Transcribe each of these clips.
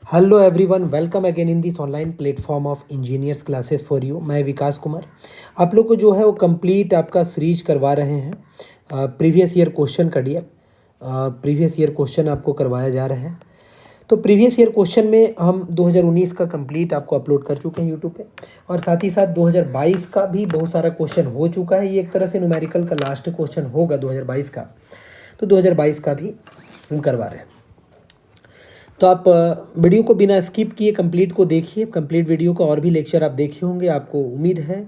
Hello everyone, welcome again in this online platform of engineers classes for you. मैं विकास कुमार आप लोग को जो है वो कंप्लीट आपका सीरीज करवा रहे हैं। प्रीवियस ईयर क्वेश्चन का डियर प्रीवियस ईयर क्वेश्चन आपको करवाया जा रहा है। तो प्रीवियस ईयर क्वेश्चन में हम 2019 का कंप्लीट आपको अपलोड कर चुके हैं यूट्यूब पे, और साथ ही साथ 2022 का भी बहुत सारा क्वेश्चन हो चुका है। ये एक तरह से न्यूमेरिकल का लास्ट क्वेश्चन होगा 2022 का, तो 2022 का भी हम करवा रहे हैं। तो आप वीडियो को बिना स्किप किए कंप्लीट को देखिए। कंप्लीट वीडियो का और भी लेक्चर आप देखे होंगे। आपको उम्मीद है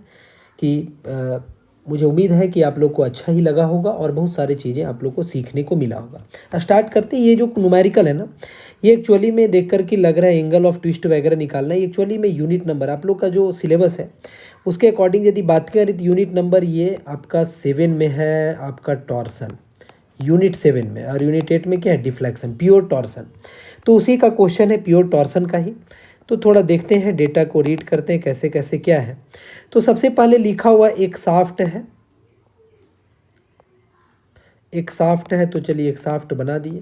कि मुझे उम्मीद है कि आप लोग को अच्छा ही लगा होगा और बहुत सारी चीज़ें आप लोग को सीखने को मिला होगा। स्टार्ट करते हैं। ये जो न्यूमेरिकल है ना, ये एक्चुअली में देख कर के लग रहा है एंगल ऑफ ट्विस्ट वगैरह निकालना है। एक्चुअली में यूनिट नंबर आप लोग का जो सिलेबस है उसके अकॉर्डिंग यदि बात करें तो यूनिट नंबर ये आपका 7 में है, आपका टॉर्सन यूनिट 7 में, और यूनिट 8 में क्या है, डिफ्लेक्शन, प्योर टॉर्सन। तो उसी का क्वेश्चन है, प्योर टॉर्सन का ही। तो थोड़ा देखते हैं, डेटा को रीड करते हैं कैसे कैसे क्या है। तो सबसे पहले लिखा हुआ एक शाफ्ट है, एक शाफ्ट है। तो चलिए एक शाफ्ट बना दिए।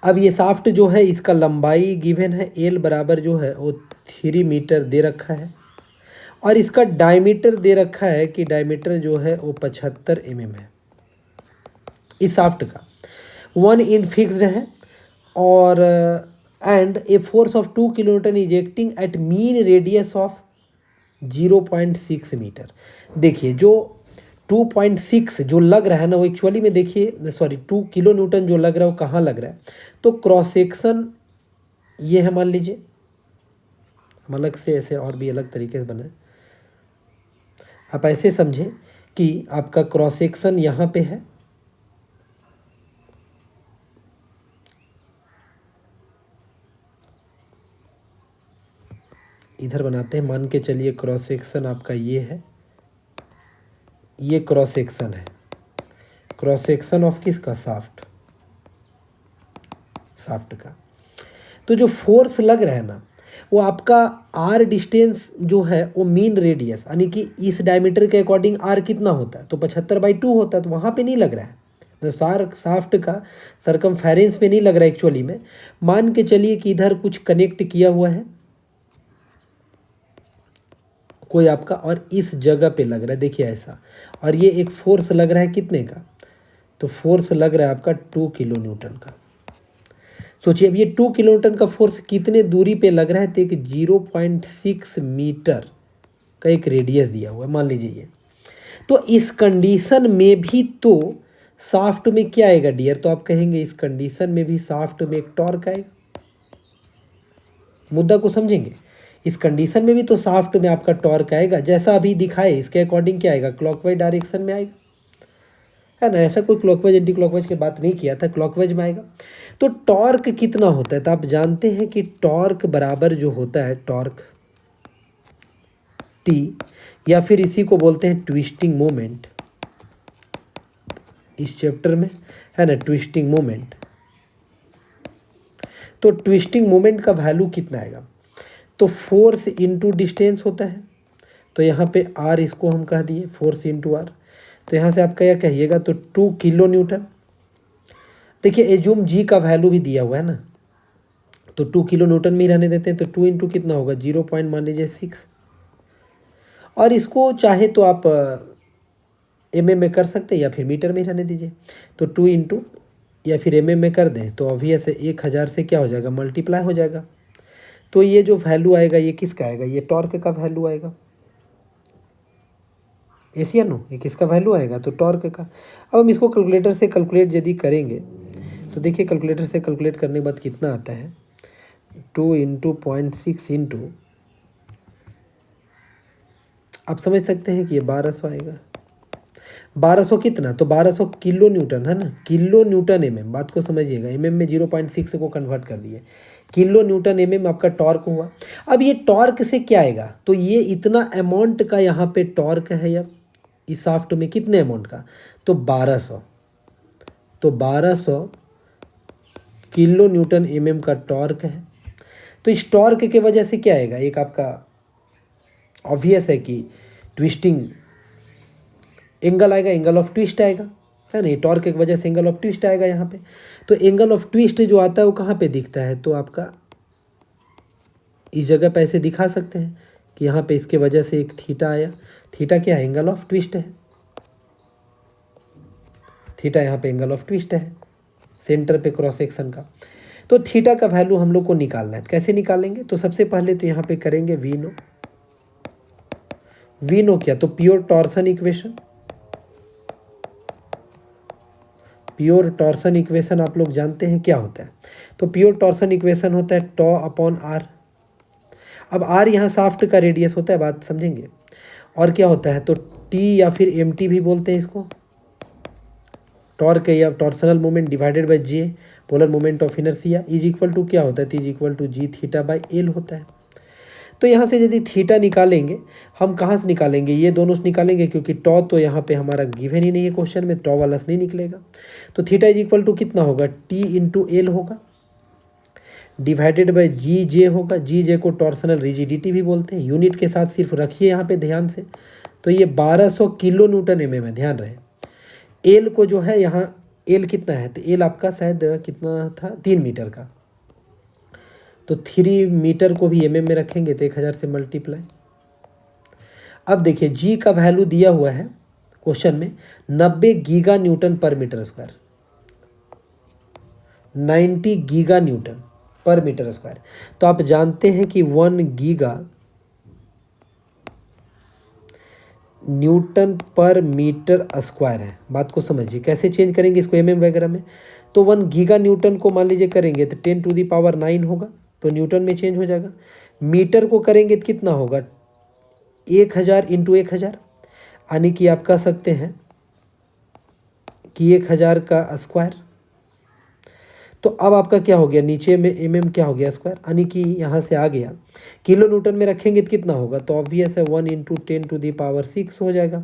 अब ये शाफ्ट जो है इसका लंबाई गिवन है, एल बराबर जो है वो 3 मीटर दे रखा है, और इसका डायमीटर दे रखा है कि डायमीटर जो है वो 75 mm है इस शाफ्ट का। 1 इंच फिक्स्ड है, और and a force of 2 kilometre ejecting at mean radius of 0.6 metre. देखिए जो 2.6 जो लग रहा है ना, वो एक्चुअली में देखिए, सॉरी 2 किलो न्यूटन जो लग रहा है वो कहाँ लग रहा है, तो क्रॉस सेक्शन ये है, मान लीजिए। हम अलग से ऐसे और भी अलग तरीके से बनाए, आप ऐसे समझें कि आपका क्रॉस सेक्शन यहाँ पे है, इधर बनाते हैं। मान के चलिए क्रॉस सेक्शन आपका ये है, ये क्रॉस सेक्शन है। क्रॉस सेक्शन ऑफ किसका, शाफ्ट, शाफ्ट का। तो जो फोर्स लग रहा है ना, वो आपका आर डिस्टेंस जो है वो मीन रेडियस, यानी कि इस डायमीटर के अकॉर्डिंग आर कितना होता है, तो 75/2 होता है। तो वहाँ पे नहीं लग रहा है, तो शाफ्ट का सरकमफेरेंस पे नहीं लग रहा है एक्चुअली में। मान के चलिए कि इधर कुछ कनेक्ट किया हुआ है कोई आपका, और इस जगह पे लग रहा है, देखिए ऐसा। और ये एक फोर्स लग रहा है कितने का, तो फोर्स लग रहा है आपका 2 किलो न्यूटन का। सोचिए अब ये 2 किलो न्यूटन का फोर्स कितने दूरी पे लग रहा है, तो एक 0.6 मीटर का एक रेडियस दिया हुआ है, मान लीजिए ये। तो इस कंडीशन में भी तो शाफ्ट में क्या आएगा डियर, तो आप कहेंगे इस कंडीशन में भी शाफ्ट में एक टॉर्क आएगा। मुद्दा को समझेंगे, इस कंडीशन में भी तो शाफ्ट में आपका टॉर्क आएगा, जैसा अभी दिखाए इसके अकॉर्डिंग क्या आएगा, क्लॉकवाइज डायरेक्शन में आएगा, है ना। ऐसा कोई क्लॉकवाइज एंटी क्लॉकवाइज की बात नहीं किया था, क्लॉकवाइज में आएगा। तो टॉर्क कितना होता है, तो आप जानते हैं कि टॉर्क बराबर जो होता है, टॉर्क टी, या फिर इसी को बोलते हैं ट्विस्टिंग मोमेंट, इस चैप्टर में है ना, ट्विस्टिंग मोमेंट। तो ट्विस्टिंग मोमेंट का वैल्यू कितना आएगा, तो फोर्स इनटू डिस्टेंस होता है। तो यहाँ पे आर इसको हम कह दिए, फोर्स इनटू आर। तो यहाँ से आप क्या कहिएगा, तो 2 किलो न्यूटन। देखिए एज्यूम जी का वैल्यू भी दिया हुआ है ना, तो 2 किलो न्यूटन में ही रहने देते हैं। तो 2 इंटू कितना होगा, 0 पॉइंट मान लीजिए 6, और इसको चाहे तो आप mm में कर सकते हैं या फिर मीटर में ही रहने दीजिए। तो 2 इंटू या फिर mm में कर दें तो ऑब्वियस है 1000 से क्या हो जाएगा, मल्टीप्लाई हो जाएगा। तो ये जो वैल्यू आएगा ये किसका आएगा, ये टॉर्क का वैल्यू आएगा। एसी नो, ये किसका वैल्यू आएगा, तो टॉर्क का। अब हम इसको कैलकुलेटर से कैलकुलेट यदि करेंगे तो देखिए कैलकुलेटर से कैलकुलेट करने के बाद कितना आता है, 2 इंटू 0.6 इंटू, आप समझ सकते हैं कि ये 1200 आएगा। 1200 कितना, तो 1200 किलो न्यूटन, है ना, किलो न्यूटन mm, बात को समझिएगा। mm में 0.6 को कन्वर्ट कर दिए, किलो न्यूटन mm आपका टॉर्क हुआ। अब ये टॉर्क से क्या आएगा, तो ये इतना अमाउंट का यहाँ पे टॉर्क है, या इस शाफ्ट में कितने अमाउंट का, तो 1200। तो 1200 किलो न्यूटन mm का टॉर्क है। तो इस टॉर्क के वजह से क्या आएगा, एक आपका ऑब्वियस है कि ट्विस्टिंग एंगल आएगा, एंगल ऑफ ट्विस्ट आएगा, है नहीं, टॉर्क की वजह से एंगल ऑफ ट्विस्ट आएगा यहाँ पे। तो एंगल ऑफ ट्विस्ट जो आता है वो कहाँ पे दिखता है, तो आपका इस जगह पे ऐसे दिखा सकते हैं कि यहाँ पे इसके वजह से एक थीटा आया। थीटा क्या है, एंगल ऑफ ट्विस्ट है। थीटा यहाँ पे एंगल ऑफ ट्विस्ट है सेंटर पे क्रॉस सेक्शन का। तो थीटा का वैल्यू हम लोग को निकालना है। कैसे निकालेंगे, तो सबसे पहले तो यहाँ पे करेंगे वी नो। वी नो क्या, तो pure torsion equation. Pure torsion equation आप लोग जानते हैं क्या होता है। तो प्योर टॉर्सन इक्वेशन होता है टॉ अपॉन आर। अब आर यहाँ शाफ्ट का रेडियस होता है, बात समझेंगे। और क्या होता है, तो टी या फिर एम टी भी बोलते हैं इसको। टॉर्क या torsional moment divided by J polar moment of inertia is equal to क्या होता है, is equal to G theta by L होता है। तो यहाँ से यदि थीटा निकालेंगे, हम कहाँ से निकालेंगे, ये दोनों से निकालेंगे, क्योंकि टॉ तो यहाँ पे हमारा गिवन ही नहीं है क्वेश्चन में, टॉ वाला से नहीं निकलेगा। तो थीटा इज इक्वल टू कितना होगा, टी इंटू एल होगा डिवाइडेड बाय जी जे होगा। जी जे को टॉर्सनल रिजिडिटी भी बोलते हैं। यूनिट के साथ सिर्फ रखिए यहाँ पे ध्यान से, तो ये 1200 किलो न्यूटन एम है, ध्यान रहे। एल को जो है यहाँ, एल कितना है, तो एल आपका शायद कितना था, 3 मीटर का। तो 3 मीटर को भी एमएम में रखेंगे तो 1000 से मल्टीप्लाई। अब देखिए जी का वैल्यू दिया हुआ है क्वेश्चन में 90 गीगा न्यूटन पर मीटर स्क्वायर। 90 गीगा न्यूटन पर मीटर स्क्वायर। तो आप जानते हैं कि 1 गीगा न्यूटन पर मीटर स्क्वायर है। बात को समझिए, कैसे चेंज करेंगे इसको एमएम वगैरह में। तो 1 गीगा न्यूटन को मान लीजिए करेंगे तो 10 टू दी पावर 9 होगा, तो न्यूटन में चेंज हो जाएगा। मीटर को करेंगे तो कितना होगा, 1000 इंटू 1000, यानी कि आप कह सकते हैं कि 1000 का स्क्वायर। तो अब आपका क्या हो गया, नीचे में एमएम क्या हो गया स्क्वायर, यानी कि यहाँ से आ गया। किलो न्यूटन में रखेंगे तो कितना होगा, तो ऑब्वियस है 1 इंटू 10 टू दी पावर 6 हो जाएगा,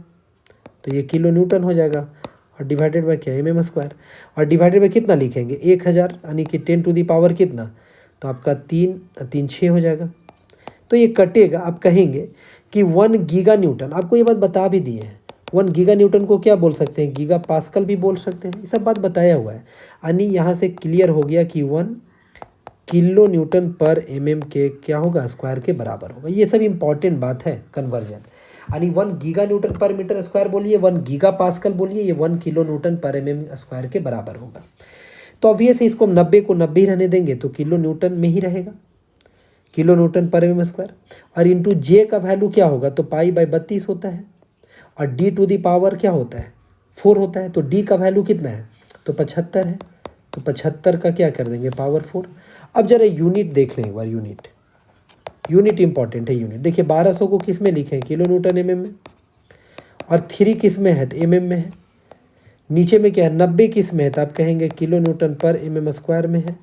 तो ये किलो न्यूटन हो जाएगा। और डिवाइडेड बाय क्या, एमएम स्क्वायर। और डिवाइडेड बाय कितना लिखेंगे, 1000, यानी कि 10 टू दी पावर कितना, तो आपका 3 6 हो जाएगा। तो ये कटेगा। आप कहेंगे कि 1 गीगा न्यूटन, आपको ये बात बता भी दिए हैं। 1 गीगा न्यूटन को क्या बोल सकते हैं, गीगा पास्कल भी बोल सकते हैं, ये सब बात बताया हुआ है। यानी यहाँ से क्लियर हो गया कि 1 किलो न्यूटन पर एमएम के क्या होगा, स्क्वायर के बराबर होगा। ये सब इंपॉर्टेंट बात है कन्वर्जन। यानी 1 गीगा न्यूटन पर मीटर स्क्वायर बोलिए, 1 गीगा पास्कल बोलिए, ये 1 किलो न्यूटन पर एमएम स्क्वायर के बराबर होगा। तो ऑब्वियस इसको 90 को 90 ही रहने देंगे, तो किलो न्यूटन में ही रहेगा, किलो न्यूटन पर एमएम स्क्वायर। और इंटू जे का वैल्यू क्या होगा, तो पाई बाय 32 होता है। और डी टू दी पावर क्या होता है, 4 होता है। तो डी का वैल्यू कितना है, तो 75 है। तो 75 का क्या कर देंगे, पावर 4। अब जरा यूनिट देख लें एक बार, यूनिट इंपॉर्टेंट है। यूनिट देखिए 1200 को किस में लिखे हैं, किलो न्यूटन एमएम में, और 3 किस में है, तो एमएम में है। नीचे में क्या है, 90 किस में है, तो आप कहेंगे किलो न्यूटन पर एमएम स्क्वायर में है।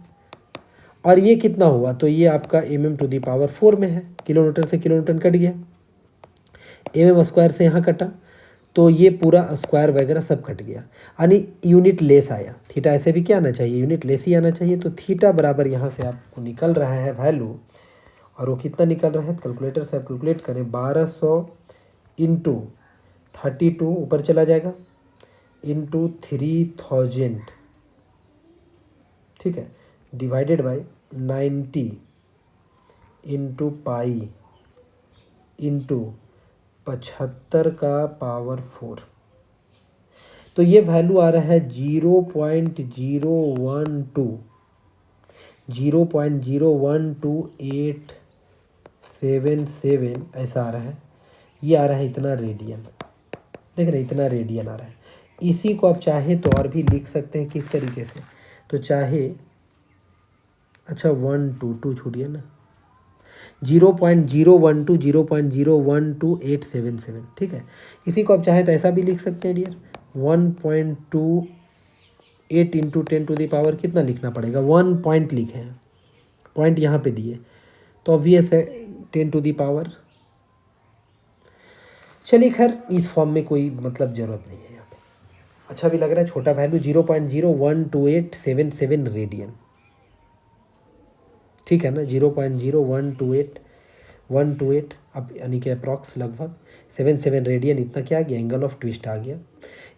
और ये कितना हुआ, तो ये आपका एमएम टू दी पावर 4 में है। किलो न्यूटन से किलो न्यूटन कट गया, एमएम स्क्वायर से यहाँ कटा, तो ये पूरा स्क्वायर वगैरह सब कट गया, यानी यूनिट लेस आया। थीटा ऐसे भी क्या आना चाहिए, यूनिट लेस ही आना चाहिए। तो थीटा बराबर यहाँ से आपको निकल रहा है वैल्यू, और वो कितना निकल रहा है, कैलकुलेटर से आप कैलकुलेट करें, 1200 इंटू 32 ऊपर चला जाएगा, इंटू 3000, ठीक है, divided by 90 into pi into 75 का पावर 4। तो ये वैल्यू आ रहा है 0.012877 ऐसा आ रहा है। ये आ रहा है इतना रेडियन, देख रहे हैं, इतना रेडियन आ रहा है। इसी को आप चाहे तो और भी लिख सकते हैं, किस तरीके से, तो चाहे, अच्छा 122 छूट गया ना, 0.012 ठीक है। इसी को आप चाहे तो ऐसा भी लिख सकते हैं dear, 1.28 into 10 to the power कितना लिखना पड़ेगा, 1 पॉइंट लिखे हैं, पॉइंट यहाँ पे दिए, तो ऑब्वियस है 10 टू दी पावर। चलिए खैर, इस फॉर्म में कोई मतलब ज़रूरत नहीं है यहाँ पे। अच्छा भी लग रहा है, छोटा वैल्यू 0.01287 रेडियन, ठीक है ना, 0.0128128, अब यानी कि अप्रॉक्स लगभग 77 रेडियन, इतना क्या आ गया, एंगल ऑफ ट्विस्ट आ गया।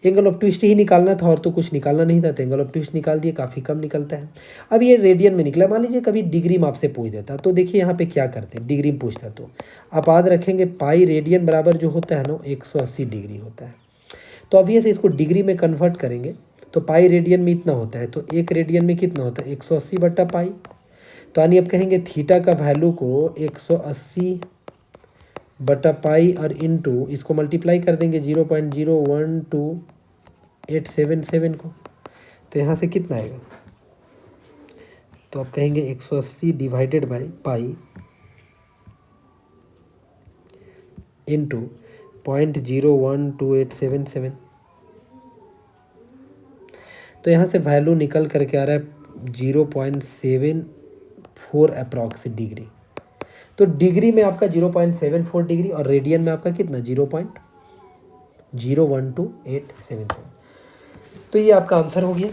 एंगल ऑफ ट्विस्ट ही निकालना था और तो कुछ निकालना नहीं था, तो एंगल ऑफ ट्विस्ट निकाल दिए, काफ़ी कम निकलता है। अब ये रेडियन में निकला, मान लीजिए कभी डिग्री में आपसे पूछ देता, तो देखिए यहाँ पे क्या करते हैं, डिग्री में पूछता तो आप याद रखेंगे पाई रेडियन बराबर जो होता है ना 180 डिग्री होता है। तो ऑब्वियस इसको डिग्री में कन्वर्ट करेंगे तो पाई रेडियन में इतना होता है, तो 1 रेडियन में कितना होता है 180 बट्टा पाई। तो यानी अब कहेंगे थीटा का वैल्यू को 180 बटा पाई और इनटू इसको मल्टीप्लाई कर देंगे 0.012877 को, तो यहाँ से कितना आएगा, तो आप कहेंगे 180 डिवाइडेड बाई पाई इंटू 0.012877। तो यहाँ से वैल्यू निकल करके आ रहा है 0.74 अप्रॉक्स डिग्री। तो डिग्री में आपका 0.74 डिग्री और रेडियन में आपका कितना 0.012877। तो ये आपका आंसर हो गया।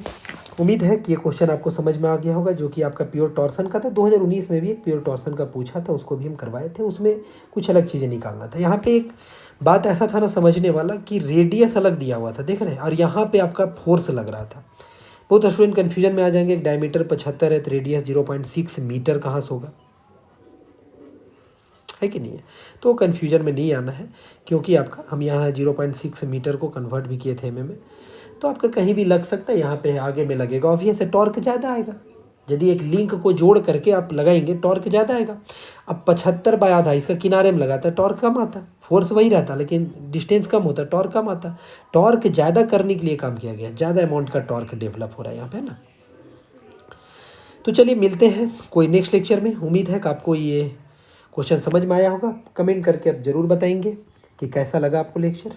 उम्मीद है कि ये क्वेश्चन आपको समझ में आ गया होगा, जो कि आपका प्योर टॉर्सन का था। 2019 में भी एक प्योर टॉर्सन का पूछा था, उसको भी हम करवाए थे, उसमें कुछ अलग चीज़ें निकालना था। यहाँ पे एक बात ऐसा था ना समझने वाला कि रेडियस अलग दिया हुआ था, देख रहे हैं, और यहाँ पे आपका फोर्स लग रहा था। बहुत स्टूडेंट कन्फ्यूजन में आ जाएंगे, एक डायमीटर 75 है तो रेडियस 0.6 मीटर कहाँ से होगा, है कि नहीं है। तो कन्फ्यूजन में नहीं आना है, क्योंकि आपका हम यहाँ 0.6 मीटर को कन्वर्ट भी किए थे में, तो आपका कहीं भी लग सकता है। यहाँ पे आगे में लगेगा, ऑब्वियस है टॉर्क ज़्यादा आएगा, यदि एक लिंक को जोड़ करके आप लगाएंगे टॉर्क ज़्यादा आएगा। अब 75 बाय आधा इसका किनारे में लगाता है, टॉर्क कम आता, फोर्स वही रहता लेकिन डिस्टेंस कम होता, टॉर्क कम आता। टॉर्क ज़्यादा करने के लिए काम किया गया, ज़्यादा अमाउंट का टॉर्क डेवलप हो रहा है यहाँ पे ना। तो चलिए मिलते हैं कोई नेक्स्ट लेक्चर में। उम्मीद है कि आपको ये क्वेश्चन समझ में आया होगा। कमेंट करके आप ज़रूर बताएंगे कि कैसा लगा आपको लेक्चर।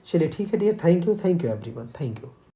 चलिए ठीक है dear, thank you everyone, thank you.